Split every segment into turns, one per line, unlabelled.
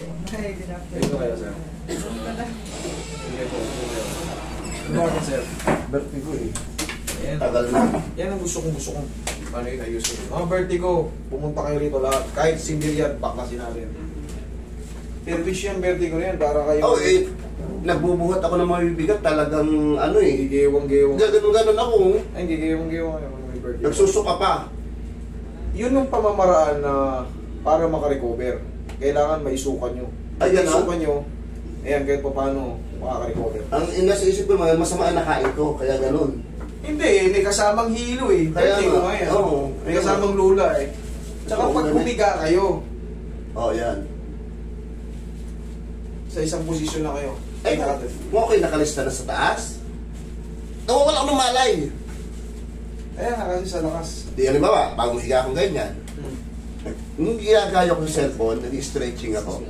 Hi, good afternoon.
Ito kayo, sir. Sige po, ito kayo. Bakit, sir?
Vertigo eh.
Ayan.
Tagal na.
Yan ang gusto kong. Ano yun, ayusin yun. Mga vertigo, pumunta kayo rito lahat. Kahit single yan, baklasin natin. Service yan, vertigo na yan, para kayo.
Oh, eh. Nagbubuhat ako ng mga bibigat. Talagang ano eh.
Gigewang-gewang.
Ganun ako.
Ay, gigewang-gewang. May vertigo.
Nagsusuka pa.
Yun yung pamamaraan na para makarecover. Kailangan maisukan nyo.
Ayan,
maisukan nyo, ayan, kahit pa paano makaka-recover.
Ang nasa isip ko, masama ang nakain ko. Kaya ganun.
Hindi, may kasamang hilo eh.
Kaya
Vertigo
nga.
nga yan.
Oo.
May kasamang lula eh. Tsaka
Oo,
pag
ganun.
humiga kayo,
Oh, yan.
sa isang posisyon na kayo.
Ay,
natin.
kung ako'y nakalista na sa taas, nawawala ako ng malay.
Ayan nga kasi sa lakas.
Di, halimbawa, bago higa akong ganyan, nung ginagaya ko yung cellphone, nag-stretching ako.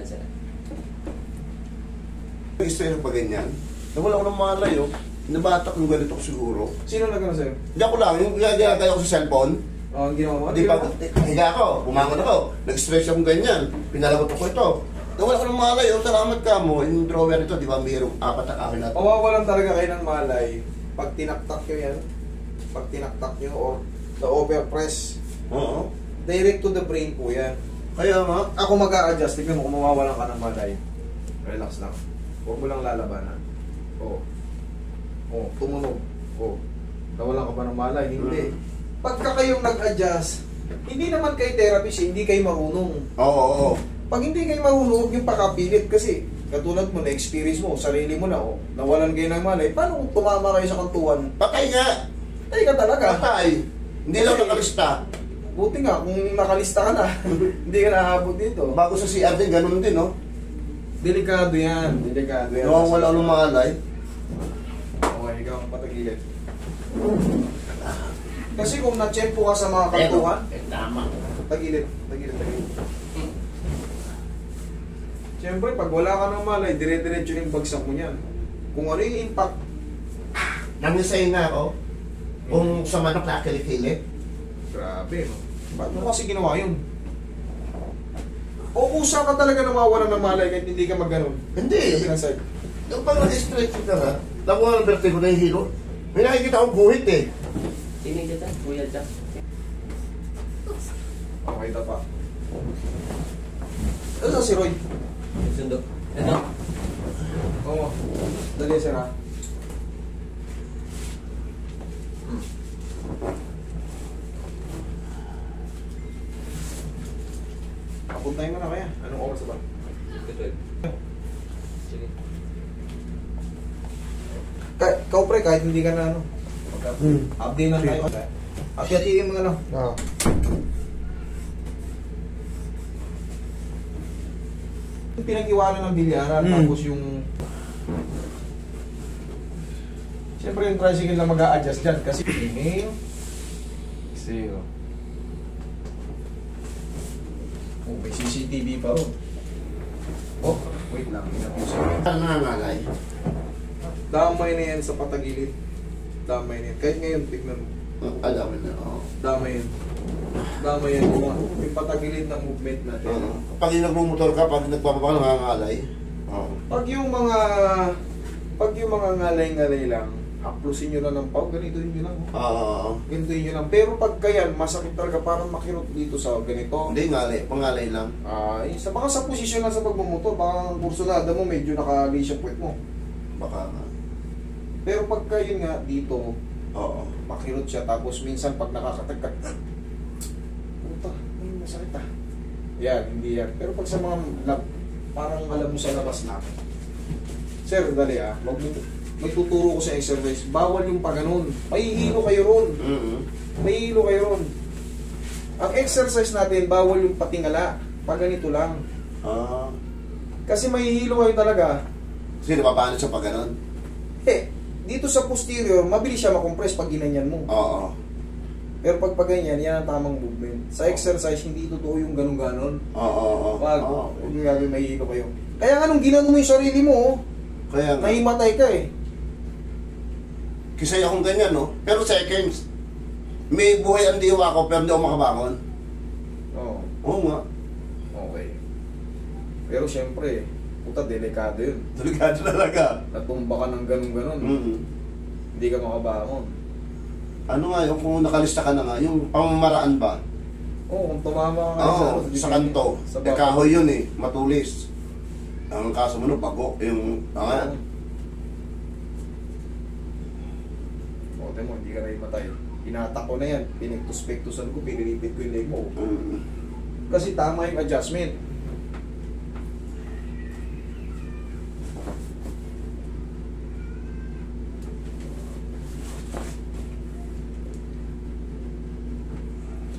Nag-stretch ako pa ganyan, nawala ako ng malay, oh. Nabatak yung ganito ko siguro.
Sino nagano sa'yo?
Hindi ako lang, yung ginagaya ko sa cellphone,
Ang ginawa mo?
di pa, higa ako, bumangon ako, nag-stretch akong ganyan, pinalagot ako ito. Nawala ako ng malay, oh, salamat ka mo, yung drawer ito, di ba, mayroong 4 na kahoy natin.
Mawawalan talaga kayo ng malay pag tinaktak nyo yan. Pag tinaktak nyo or the overpress.
Oo.
Direct to the brain po yan.
Kaya nga,
Ako mag-a-adjust, tignan mo kung mawawalan ka ng malay. Relax lang. Huwag mo lang lalabanan. Oo. Oo, tumunog. Oo. Nawalan ka ba ng malay? Hindi. Pagka kayong nag-adjust, hindi naman kayo therapist, hindi kayo marunong.
oo.
Pag hindi kayo marunong, huwag yung pakapilit kasi katulad mo, na-experience mo, sarili mo na, nawalan kayo ng malay, paano kung tumama kayo sa kantuan?
Patay nga,
Ay ka talaga.
patay. Hindi lang nakalista.
Buti nga, kung nakalista ka na, hindi ka nahabot dito.
Bago sa CR din, ganun din, no?
Delikado yan. Delikado yan.
Nawawala ng malay.
Okay, ikaw ang patagilid. Kasi kung na-tsempo ka sa mga kantuhan,
Tama.
tagilid. Siyempre, pag wala ka ng malay, dire-diretso yung bagsak mo niyan. Kung ano yung impact,
Nangisay na ako. Kung sa manok na kilikili.
grabe, no? Ba't mo kasi ginawa yun? O usa ka talaga nawawalan ng malay kahit hindi ka mag-ganon?
Hindi.
Pinasay.
Yung pag nag-stretching ka na, nakuha ng vertigo na yung hilo. May nakikita akong guhit eh.
Sini kita, Kuya Jack.
Okay, tapa. Ano sa si Roy?
Sundo. Ito.
Oo. Dali, sir, ha? Papuntahin mo na kaya. Anong oras ba?
Ito. Sige.
Ikaw pre, kahit hindi ka na ano. Update na tayo. Hati-hatiin mo na lang.
Oo.
Yung pinag-iwanan ng bilyaran, tapos yung... Siyempre yung tricycle na mag-a-adjust dyan kasi inhale, exhale. Oh, may CCTV pa ron. Oh, wait lang.
Ano na malay?
Damay na yan sa patagilid. Damay na yan. Kahit ngayon, tignan mo.
Alam mo na, oo.
Damay yan. Damay yan. Yung patagilid ng movement natin.
Pag yung nagmumotor ka, pag nagpapabaka nangangalay. Oo.
Pag yung mga ngalay-ngalay lang, haplusin nyo na ng pau, ganituin nyo lang.
Oo.
Ganituin nyo lang. Pero pag kayan, masakit talaga, parang makirot dito sa ganito.
Hindi ngalay, pangalay lang.
Baka sa posisyon lang sa pagmumotor, baka ang kursunada mo, medyo nakali siya puwet mo.
Baka nga.
Pero pag kayo nga dito,
Oo.
makirot siya, tapos minsan pag nakakatagkat, puta, masakit ah. Yan, hindi yan. Pero pag sa mga parang alam mo sa labas na. Sir, dali ah, may tuturo ko sa exercise. Bawal yung pag-ganon. Mahihilo kayo ron. Mahihilo kayo ron. Ang exercise natin, bawal yung patingala. Pag ganito lang. Kasi mahihilo kayo talaga.
Sino paano siya pag ganon?
Dito sa posterior, mabilis siya makompress pag ginanyan mo.
Oo.
Pero pag ganyan, yan ang tamang movement. Sa exercise, hindi totoo yung ganon-ganon.
Oo.
Wag, huwag yung gagawin, mahihilo kayo. Kaya nga nung ginano mo yung sarili mo,
Kaya nga.
nahimatay ka eh.
Kisay akong ganyan, no? Pero seconds. May buhay ang diwa ko, pero hindi ako makabangon.
Oo.
Oo nga.
Okay. Pero syempre, puta, delikado yun.
Delikado talaga.
Natumba ka ng ganun-ganun.
Mm.
Hindi ka makabangon.
Ano nga, yung kung nakalista ka na nga, yung pamamaraan ba?
Oo, kung tumama ka
Oo,
ano,
sa kanto.
sa
Eh, kahoy yun eh, matulis. Ang kaso mo no, bago. Yung,
Ote mo, hindi ka na imatay. Inatak ko na yan. Pinigtus-pektusan ko, pinilipit ko yung leg mo. Kasi tama yung adjustment.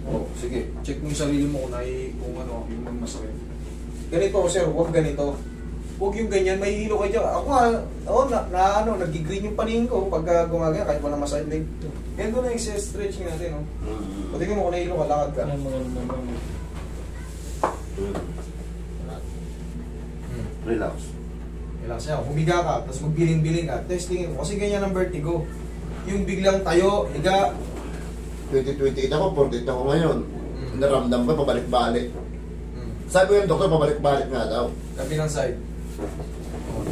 Oh, sige. Check mo yung sarili mo kung ano, yung masakit. Ganito, sir, huwag ganito. Huwag yung ganyan, may hilo kayo dyan. Ako nga, nag-green yung paningin ko pag gumagaya, kahit wala masakit leg. Ganito na yung stretching natin, no? Pati mo kung nahilo ka, lakad ka.
Relax.
Relax siya, humiga ka, tapos magbiling-biling ka, testingin mo. Kasi ganyan ang vertigo. Yung biglang tayo, higa.
2028 ako, 48 ako ngayon. Naramdam ko, pabalik-balik. Sabi ko yung doktor, pabalik-balik nga daw.
Kabilang side.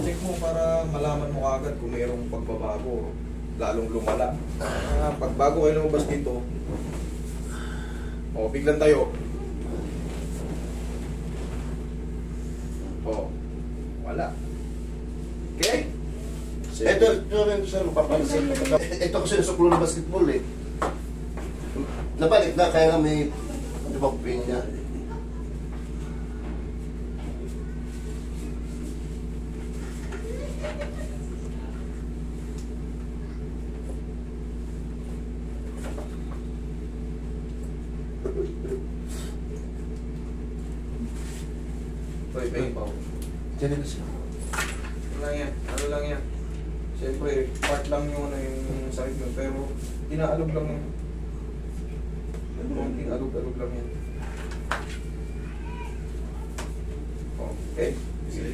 Check mo para malaman mo agad kung mayroong pagbabago, lalong lumala. Pag bago kayo lumabas dito, biglang tayo. Wala. Okay?
Ito rin sir, mapapansin. Ito kasi nasukulo ng basketball eh. Nabalik na, kaya nga may pain niya.
Pain pa ako.
Diyan na siya.
Ano lang yan. Siyempre, part lang yung sakit mo, pero inaalog lang yun. Konting alog-alog lang yan. Okay? Sige.